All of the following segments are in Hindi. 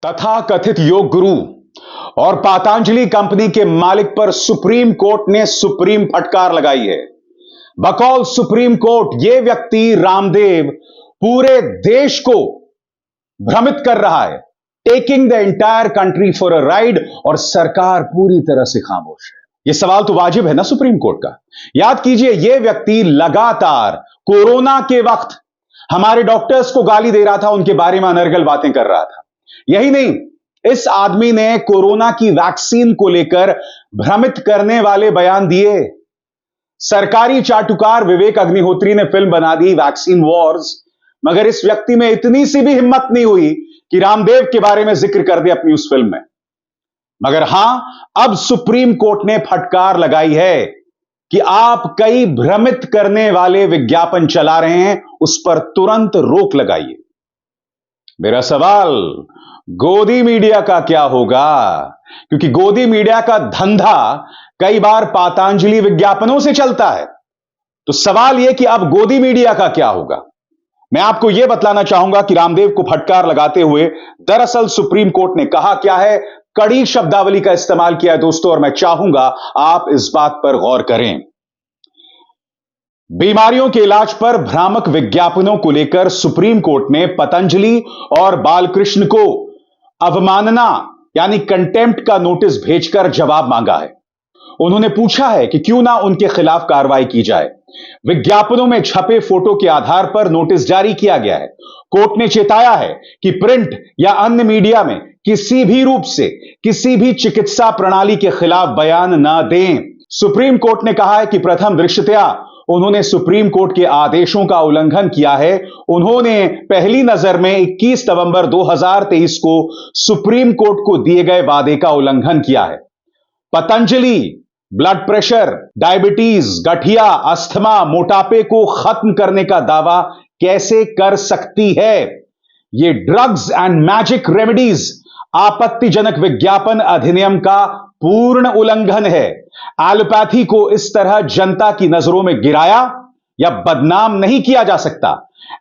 तथाकथित योग गुरु और पतंजलि कंपनी के मालिक पर सुप्रीम कोर्ट ने सुप्रीम फटकार लगाई है। बकौल सुप्रीम कोर्ट, यह व्यक्ति रामदेव पूरे देश को भ्रमित कर रहा है, taking the entire country for a ride, और सरकार पूरी तरह से खामोश है। यह सवाल तो वाजिब है ना सुप्रीम कोर्ट का। याद कीजिए, यह व्यक्ति लगातार कोरोना के वक्त हमारे डॉक्टर्स को गाली दे रहा था, उनके बारे में अनर्गल बातें कर रहा था। यही नहीं, इस आदमी ने कोरोना की वैक्सीन को लेकर भ्रमित करने वाले बयान दिए। सरकारी चाटुकार विवेक अग्निहोत्री ने फिल्म बना दी वैक्सीन वॉर्स, मगर इस व्यक्ति में इतनी सी भी हिम्मत नहीं हुई कि रामदेव के बारे में जिक्र कर दे अपनी उस फिल्म में। मगर हां, अब सुप्रीम कोर्ट ने फटकार लगाई है कि आप कई भ्रमित करने वाले विज्ञापन चला रहे हैं, उस पर तुरंत रोक लगाइए। मेरा सवाल, गोदी मीडिया का क्या होगा? क्योंकि गोदी मीडिया का धंधा कई बार पतंजलि विज्ञापनों से चलता है। तो सवाल यह कि अब गोदी मीडिया का क्या होगा? मैं आपको यह बतलाना चाहूंगा कि रामदेव को फटकार लगाते हुए दरअसल सुप्रीम कोर्ट ने कहा क्या है। कड़ी शब्दावली का इस्तेमाल किया है दोस्तों, और मैं चाहूंगा आप इस बात पर गौर करें। बीमारियों के इलाज पर भ्रामक विज्ञापनों को लेकर सुप्रीम कोर्ट ने पतंजलि और बालकृष्ण को अवमानना यानी कंटेम्प्ट का नोटिस भेजकर जवाब मांगा है। उन्होंने पूछा है कि क्यों ना उनके खिलाफ कार्रवाई की जाए। विज्ञापनों में छपे फोटो के आधार पर नोटिस जारी किया गया है। कोर्ट ने चेताया है कि प्रिंट या अन्य मीडिया में किसी भी रूप से किसी भी चिकित्सा प्रणाली के खिलाफ बयान न दें। सुप्रीम कोर्ट ने कहा है कि प्रथम दृष्टया उन्होंने सुप्रीम कोर्ट के आदेशों का उल्लंघन किया है। उन्होंने पहली नजर में 21 नवंबर 2023 को सुप्रीम कोर्ट को दिए गए वादे का उल्लंघन किया है। पतंजलि ब्लड प्रेशर, डायबिटीज, गठिया, अस्थमा, मोटापे को खत्म करने का दावा कैसे कर सकती है? यह ड्रग्स एंड मैजिक रेमेडीज आपत्तिजनक विज्ञापन अधिनियम का पूर्ण उल्लंघन है। एलोपैथी को इस तरह जनता की नजरों में गिराया या बदनाम नहीं किया जा सकता।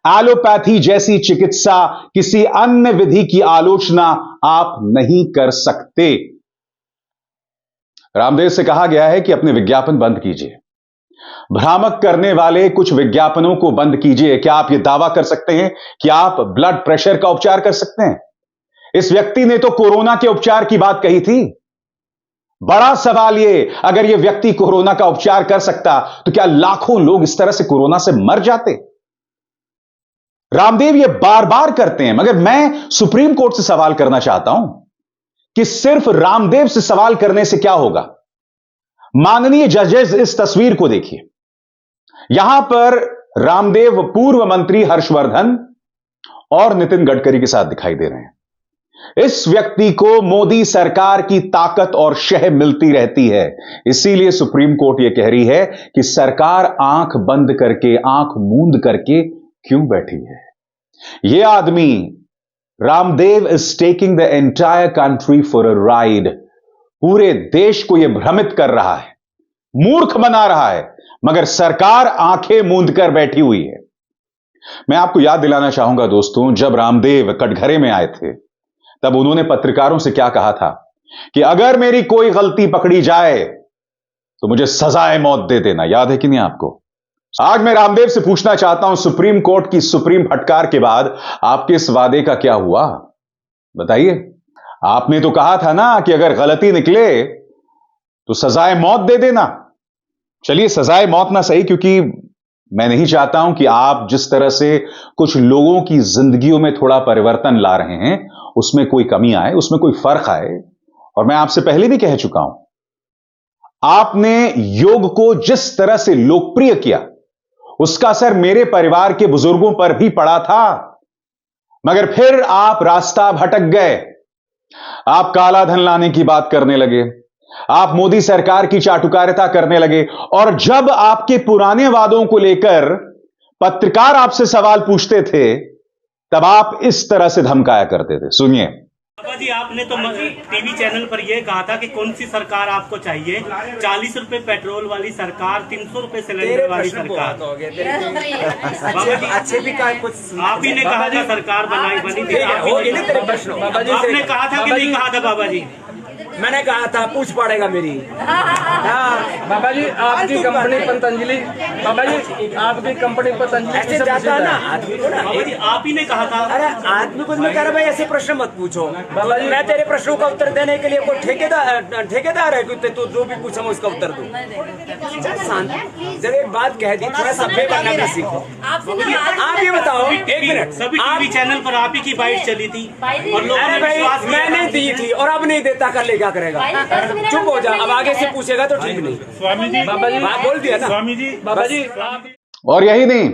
एलोपैथी जैसी चिकित्सा किसी अन्य विधि की आलोचना आप नहीं कर सकते। रामदेव से कहा गया है कि अपने विज्ञापन बंद कीजिए, भ्रामक करने वाले कुछ विज्ञापनों को बंद कीजिए। क्या आप यह दावा कर सकते हैं कि आप ब्लड प्रेशर का उपचार कर सकते हैं? इस व्यक्ति ने तो कोरोना के उपचार की बात कही थी। बड़ा सवाल यह, अगर यह व्यक्ति कोरोना का उपचार कर सकता तो क्या लाखों लोग इस तरह से कोरोना से मर जाते? रामदेव यह बार बार करते हैं, मगर मैं सुप्रीम कोर्ट से सवाल करना चाहता हूं कि सिर्फ रामदेव से सवाल करने से क्या होगा। माननीय जजेस, इस तस्वीर को देखिए। यहां पर रामदेव पूर्व मंत्री हर्षवर्धन और नितिन गडकरी के साथ दिखाई दे रहे हैं। इस व्यक्ति को मोदी सरकार की ताकत और शह मिलती रहती है। इसीलिए सुप्रीम कोर्ट यह कह रही है कि सरकार आंख बंद करके, आंख मूंद करके क्यों बैठी है। यह आदमी Ramdev is taking the entire country for a ride. पूरे देश को यह भ्रमित कर रहा है, मूर्ख बना रहा है, मगर सरकार आंखें मूंद कर बैठी हुई है। मैं आपको याद दिलाना चाहूंगा दोस्तों, जब रामदेव कटघरे में आए थे तब उन्होंने पत्रकारों से क्या कहा था कि अगर मेरी कोई गलती पकड़ी जाए तो मुझे सजाए मौत दे देना। याद है कि नहीं आपको? आज मैं रामदेव से पूछना चाहता हूं, सुप्रीम कोर्ट की सुप्रीम फटकार के बाद आपके इस वादे का क्या हुआ? बताइए। आपने तो कहा था ना कि अगर गलती निकले तो सजाए मौत दे देना। चलिए, सजाए मौत ना सही, क्योंकि मैं नहीं चाहता हूं कि आप जिस तरह से कुछ लोगों की जिंदगियों में थोड़ा परिवर्तन ला रहे हैं उसमें कोई कमी आए, उसमें कोई फर्क आए। और मैं आपसे पहले भी कह चुका हूं, आपने योग को जिस तरह से लोकप्रिय किया उसका असर मेरे परिवार के बुजुर्गों पर भी पड़ा था, मगर फिर आप रास्ता भटक गए। आप काला धन लाने की बात करने लगे, आप मोदी सरकार की चाटुकारिता करने लगे, और जब आपके पुराने वादों को लेकर पत्रकार आपसे सवाल पूछते थे तब आप इस तरह से धमकाया करते थे। सुनिए। जी आपने तो टीवी चैनल पर ये कहा था कि कौन सी सरकार आपको चाहिए, 40 रुपए पेट्रोल वाली सरकार, 300 रुपए सिलेंडर वाली सरकार। बाबा जी अच्छे भी का कुछ आप ही ने कहा था सरकार बनी थी, आपने कहा था कि नहीं कहा था बाबा जी? मैंने कहा था पूछ पड़ेगा मेरी। बाबा जी आपकी कंपनी पतंजलि, बाबा जी आपकी कंपनी पतंजलि ऐसे जाता है ना आदमी को ना। बाबा जी आप ही ने कहा था। अरे आदमी को मैं कह रहा भाई ऐसे प्रश्न मत पूछो। मैं तेरे प्रश्नों का उत्तर देने के लिए कोई ठेकेदार है कि तू जो भी पूछा मैं उसका उत्तर दूं। जब एक बात कह दी थोड़ा सभ्य बनना भी सीखो। आप ये बताओ एक मिनट, सभी टीवी चैनल पर आप ही की बाइट चली थी और लोगों ने विश्वास किया। मैंने दी थी और अब नहीं देता, कर ले क्या करेगा? चुप हो जा, अब आगे से पूछेगा तो ठीक नहीं। स्वामी जी, बाबा जी बोल दिया ना स्वामी जी, बाबा जी। और यही नहीं,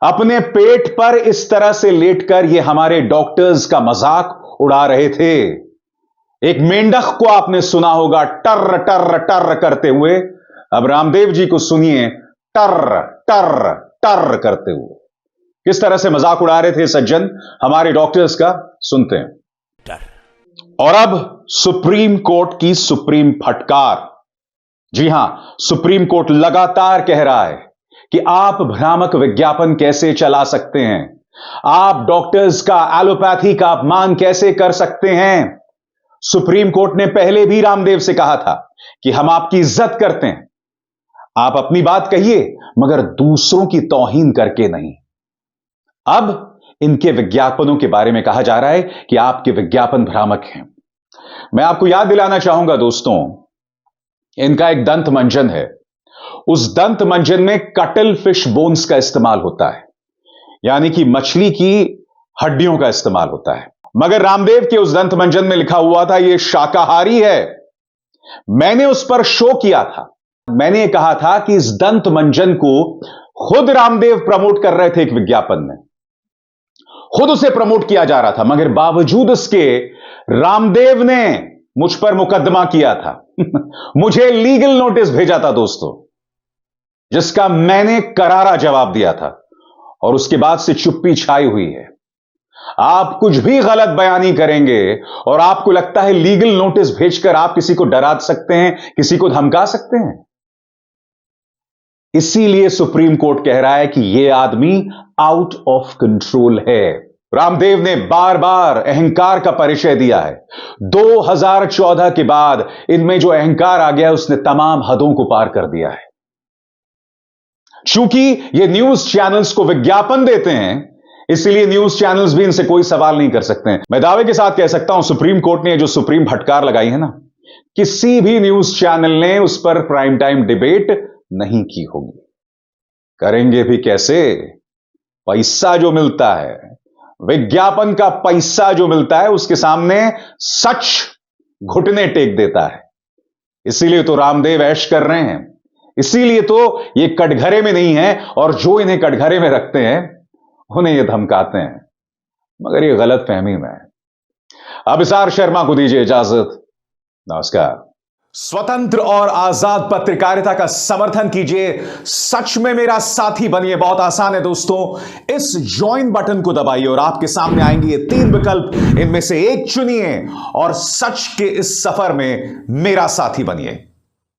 अपने पेट पर इस तरह से लेटकर ये हमारे डॉक्टर्स का मजाक उड़ा रहे थे। एक मेंढक को आपने सुना होगा टर टर टर करते हुए, अब रामदेव जी को सुनिए टर टर टर करते हुए। किस तरह से मजाक उड़ा रहे थे सज्जन हमारे डॉक्टर्स का, सुनते हैं। और अब सुप्रीम कोर्ट की सुप्रीम फटकार। जी हां, सुप्रीम कोर्ट लगातार कह रहा है कि आप भ्रामक विज्ञापन कैसे चला सकते हैं, आप डॉक्टर्स का, एलोपैथी का अपमान कैसे कर सकते हैं। सुप्रीम कोर्ट ने पहले भी रामदेव से कहा था कि हम आपकी इज्जत करते हैं, आप अपनी बात कहिए मगर दूसरों की तौहीन करके नहीं। अब इनके विज्ञापनों के बारे में कहा जा रहा है कि आपके विज्ञापन भ्रामक हैं। मैं आपको याद दिलाना चाहूंगा दोस्तों, इनका एक दंत मंजन है, उस दंत मंजन में कटल फिश बोन्स का इस्तेमाल होता है, यानी कि मछली की हड्डियों का इस्तेमाल होता है। मगर रामदेव के उस दंत मंजन में लिखा हुआ था यह शाकाहारी है। मैंने उस पर शो किया था, मैंने कहा था कि इस दंत मंजन को खुद रामदेव प्रमोट कर रहे थे, एक विज्ञापन में खुद उसे प्रमोट किया जा रहा था, मगर बावजूद उसके रामदेव ने मुझ पर मुकदमा किया था मुझे लीगल नोटिस भेजा था दोस्तों, जिसका मैंने करारा जवाब दिया था और उसके बाद से चुप्पी छाई हुई है। आप कुछ भी गलत बयानी करेंगे और आपको लगता है लीगल नोटिस भेजकर आप किसी को डरा सकते हैं, किसी को धमका सकते हैं। इसीलिए सुप्रीम कोर्ट कह रहा है कि यह आदमी आउट ऑफ कंट्रोल है। रामदेव ने बार बार अहंकार का परिचय दिया है। 2014 के बाद इनमें जो अहंकार आ गया उसने तमाम हदों को पार कर दिया है। चूंकि ये न्यूज चैनल्स को विज्ञापन देते हैं, इसलिए न्यूज चैनल्स भी इनसे कोई सवाल नहीं कर सकते हैं। मैं दावे के साथ कह सकता हूं, सुप्रीम कोर्ट ने जो सुप्रीम फटकार लगाई है ना, किसी भी न्यूज चैनल ने उस पर प्राइम टाइम डिबेट नहीं की होगी। करेंगे भी कैसे? पैसा जो मिलता है, विज्ञापन का पैसा जो मिलता है, उसके सामने सच घुटने टेक देता है। इसीलिए तो रामदेव ऐश कर रहे हैं, इसीलिए तो ये कटघरे में नहीं है, और जो इन्हें कटघरे में रखते हैं उन्हें ये धमकाते हैं, मगर ये गलत फहमी में है। अभिसार शर्मा को दीजिए इजाजत। नमस्कार। स्वतंत्र और आजाद पत्रकारिता का समर्थन कीजिए, सच में मेरा साथी बनिए। बहुत आसान है दोस्तों, इस ज्वाइन बटन को दबाइए और आपके सामने आएंगे ये 3 विकल्प, इनमें से एक चुनिए और सच के इस सफर में मेरा साथी बनिए।